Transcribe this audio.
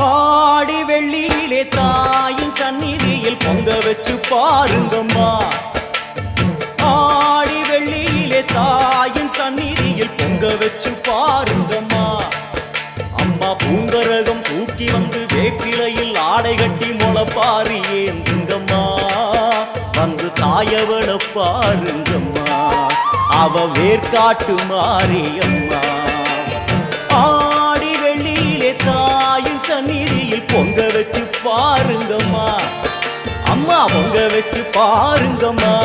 ஆடி வெள்ளியிலே தாயின் சந்நிதியில் பொங்க வச்சு பாருங்கம்மா. ஆடி வெள்ளியிலே தாயின் சந்நிதியில் பொங்க வச்சு பாருங்கம்மா. அம்மா பூங்கரகம் தூக்கி வந்து வேப்பிலையில் ஆடை கட்டி முளைப்பாரி ஏந்துங்கம்மா. வந்து தாயவள பாருங்கம்மா, அவ வேர்காட்டு மாரியம்மா. ஆடி வெள்ளியிலே தாயின் சந்நிதியில் பொங்க வச்சு பாருங்கம்மா. அம்மா பொங்க வச்சு பாருங்கம்மா.